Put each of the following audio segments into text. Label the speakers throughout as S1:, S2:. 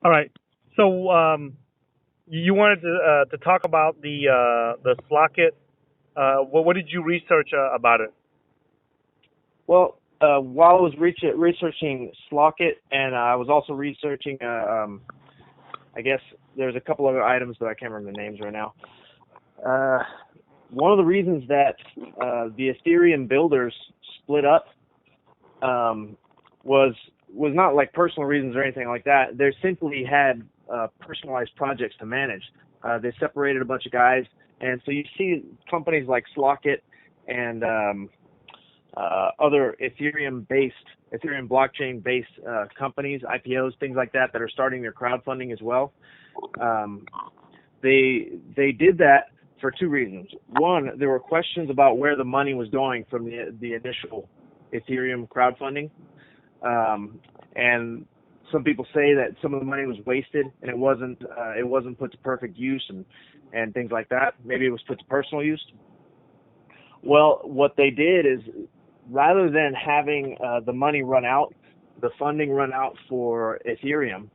S1: All right. So you wanted to talk about the Slock.it. What did you research about it?
S2: Well, while I was researching Slock.it, and I was also researching, I guess there's a couple other items, but I can't remember the names right now. Uh, One of the reasons that the Ethereum builders split up um, was was not like personal reasons or anything like that. They simply had personalized projects to manage. They separated a bunch of guys, and so you see companies like Slock.it and other Ethereum blockchain-based companies, IPOs, things like that, that are starting their crowdfunding as well. Um, they did that for two reasons. One, there were questions about where the money was going from the initial Ethereum crowdfunding, and some people say that some of the money was wasted and it wasn't put to perfect use and things like that. Maybe it was put to personal use. Well, what they did is rather than having the money run out, the funding run out for Ethereum,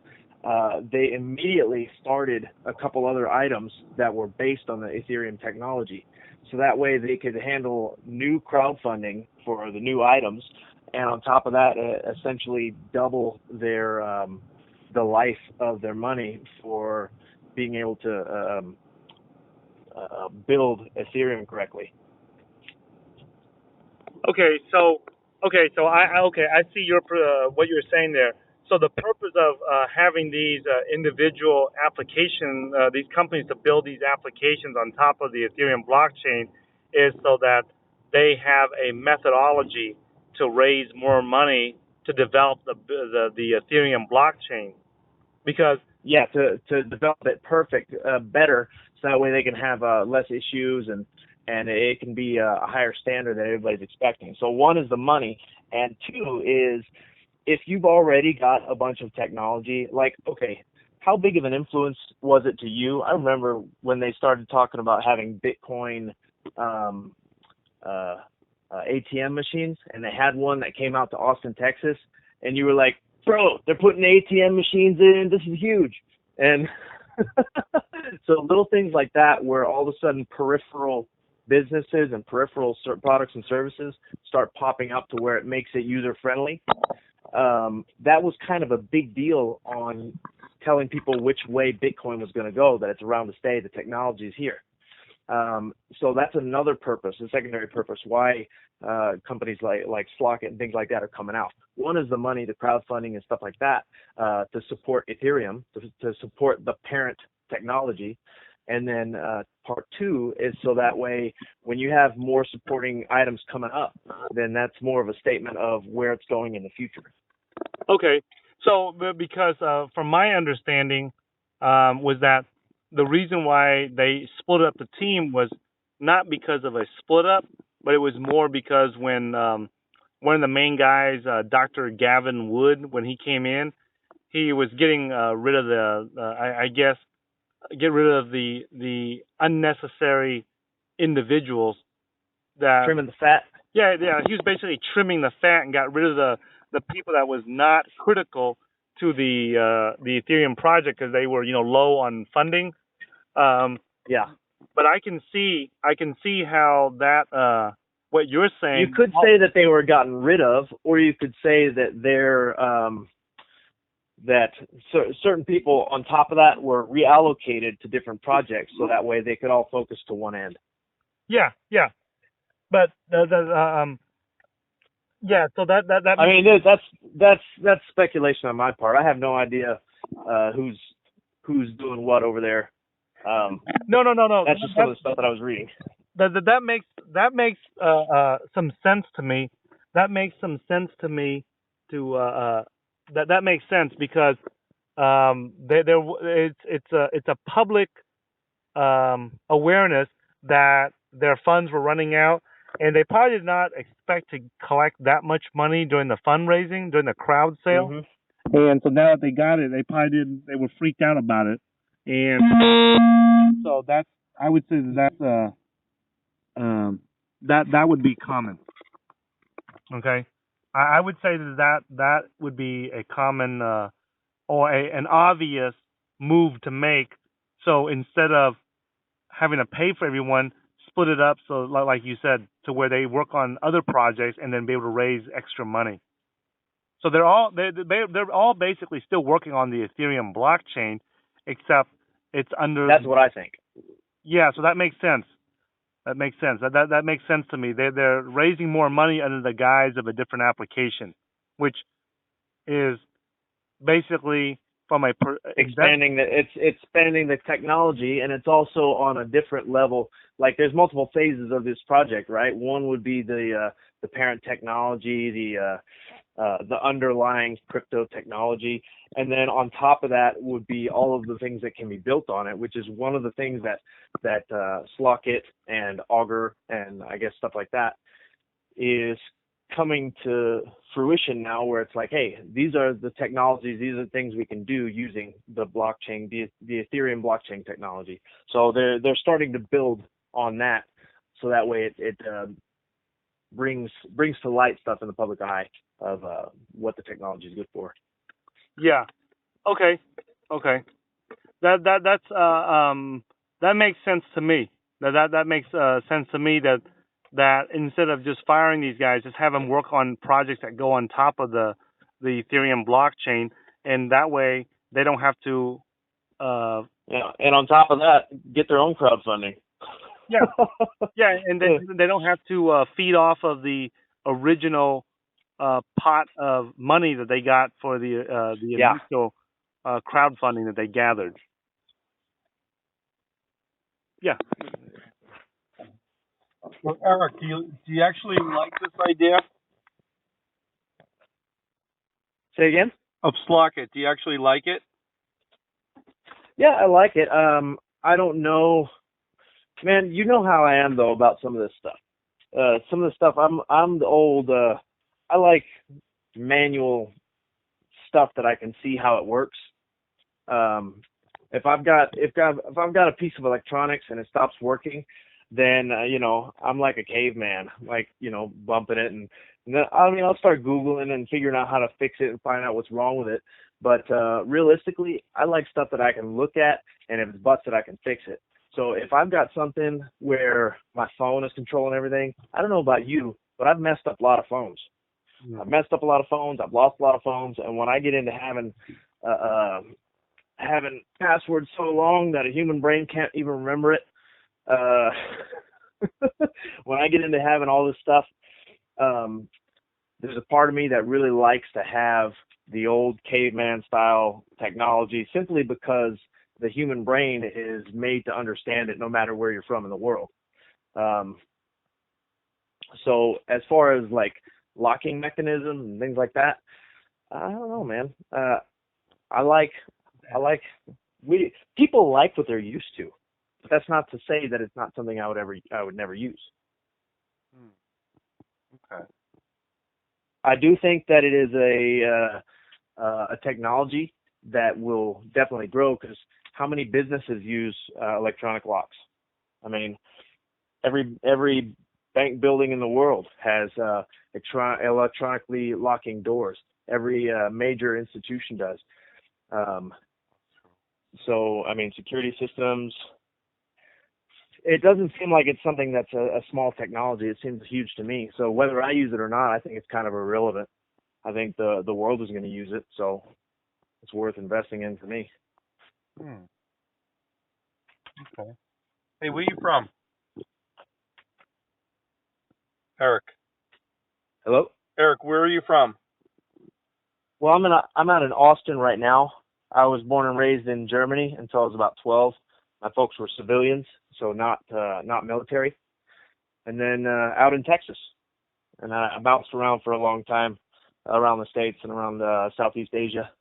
S2: they immediately started a couple other items that were based on the Ethereum technology. So that way they could handle new crowdfunding for the new items, and on top of that, essentially double the life of their money for being able to build Ethereum correctly.
S1: Okay, so I see your what you're saying there. So the purpose of having these individual these companies to build these applications on top of the Ethereum blockchain, is so that they have a methodology to raise more money to develop the Ethereum blockchain. Because
S2: Yeah, to develop it better, so that way they can have less issues and it can be a higher standard that everybody's expecting. So one is the money, and two is if you've already got a bunch of technology, like, okay, how big of an influence was it to you? I remember when they started talking about having Bitcoin um, uh, ATM machines, and they had one that came out to Austin, Texas, and you were like, bro, they're putting ATM machines in. This is huge. And so little things like that, where all of a sudden peripheral businesses and peripheral products and services start popping up to where it makes it user friendly. That was kind of a big deal on telling people which way Bitcoin was going to go, that it's around to stay, the technology is here. So that's another purpose, a secondary purpose, why companies like Slock.it and things like that are coming out. One is the money, the crowdfunding and stuff like that, to support Ethereum, to support the parent technology. And then part two is so that way when you have more supporting items coming up, then that's more of a statement of where it's going in the future.
S1: okay, so because from my understanding was that the reason why they split up the team was not because of a split up, but it was more because when one of the main guys, Dr. Gavin Wood, when he came in, he was getting rid of I guess, get rid of the unnecessary individuals that.
S2: Trimming the fat.
S1: Yeah, he was basically trimming the fat and got rid of the people that was not critical to the Ethereum project because they were low on funding. Um,
S2: Yeah.
S1: but I can see how that what you're
S2: You
S1: saying.
S2: could say that they were gotten rid of, or you could say that certain people on top of that were reallocated to different projects, so that way they could all focus to one end.
S1: Yeah, but yeah. So that
S2: I
S1: makes.
S2: mean, that's speculation on my part. I have no idea who's doing what over there.
S1: No.
S2: That's just some of the stuff that I was reading.
S1: Some sense to me. That makes some sense to me. That makes sense because it's a public awareness that their funds were running out, and they probably did not expect to collect that much money during the fundraising, during the crowd sale.
S2: Hmm.
S1: And so now that they got it, they probably didn't. They were freaked out about it, and so that's. I would say that would be common. Okay, I would say that would be a common or an obvious move to make. So instead of having to pay for everyone, split it up so like you said, to where they work on other projects and then be able to raise extra money. So they're all basically still working on the Ethereum blockchain, except it's under.
S2: That's what I think.
S1: Yeah, so that makes sense. That makes sense. That makes sense to me. They're raising more money under the guise of a different application, which is basically from a
S2: Expanding it's expanding the technology, and it's also on a different level. Like there's multiple phases of this project, right? One would be the parent technology, the underlying crypto technology, and then on top of that would be all of the things that can be built on it, which is one of the things that Slock.it and Augur and I guess stuff like that is coming to fruition now, where it's like, hey, these are the technologies, these are the things we can do using the blockchain, the Ethereum blockchain technology. So they're starting to build on that, so that way it brings to light stuff in the public eye of what the technology is good for.
S1: Yeah. Okay. That's that makes sense to me. That makes sense to me that instead of just firing these guys, just have them work on projects that go on top of the Ethereum blockchain, and that way they don't have to.
S2: Yeah, and on top of that, get their own crowdfunding.
S1: Yeah, yeah, and they don't have to feed off of the original pot of money that they got for the initial crowdfunding that they gathered. Yeah.
S3: Well, Eric, do you actually like this idea
S2: Say again?
S3: of Slock.it? Do you actually like it?
S2: Yeah, I like it. I don't know, man. You know how I am though about some of this stuff. Some of the stuff I'm the old. I like manual stuff that I can see how it works. If I've got a piece of electronics and it stops working, then I'm like a caveman, like bumping it, and then, I'll start Googling and figuring out how to fix it and find out what's wrong with it. But realistically, I like stuff that I can look at, and if it's busted, I can fix it. So if I've got something where my phone is controlling everything, I don't know about you, but I've messed up a lot of phones. I've messed up a lot of phones. I've lost a lot of phones, and when I get into having passwords so long that a human brain can't even remember it, when I get into having all this stuff, there's a part of me that really likes to have the old caveman style technology, simply because the human brain is made to understand it no matter where you're from in the world. So as far as like locking mechanisms and things like that, I don't know, man. People like what they're used to, but that's not to say that it's not something I would never use.
S3: Okay.
S2: I do think that it is a technology that will definitely grow, because how many businesses use electronic locks? I mean, every bank building in the world has electronically locking doors. Every major institution does. So, I mean, security systems, it doesn't seem like it's something that's a small technology. It seems huge to me. So whether I use it or not, I think it's kind of irrelevant. I think the world is going to use it, so it's worth investing in for me.
S3: Okay. Hey, where are you from? Eric.
S2: Hello?
S3: Eric, where are you from?
S2: Well, I'm out in Austin right now. I was born and raised in Germany until I was about 12. My folks were civilians, so not military. And then out in Texas. And I bounced around for a long time around the States and around Southeast Asia.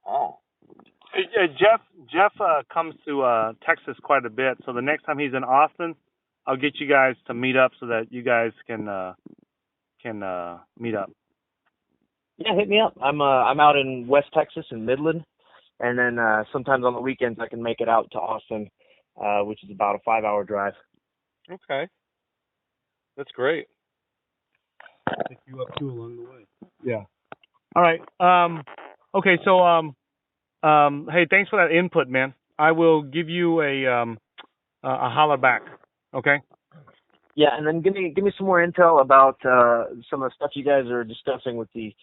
S3: Oh.
S1: Jeff comes to Texas quite a bit. So the next time he's in Austin, I'll get you guys to meet up so that you guys can meet up.
S2: Yeah, hit me up. I'm out in West Texas in Midland, and then sometimes on the weekends I can make it out to Austin, which is about a 5-hour drive.
S3: Okay. That's great. Pick you up too along the way.
S1: Yeah. All right. Okay. So Hey, thanks for that input, man. I will give you a holler back. Okay.
S2: Yeah, and then give me some more intel about some of the stuff you guys are discussing with the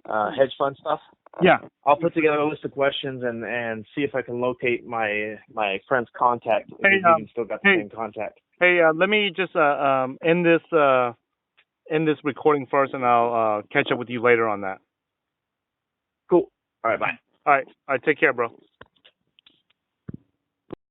S2: hedge fund stuff.
S1: Yeah.
S2: I'll put together a list of questions and see if I can locate my friend's contact. If he's even still got the same contact.
S1: Hey, let me just end this recording first, and I'll catch up with you later on that.
S2: Cool. All right. Bye.
S1: All right. Take care, bro.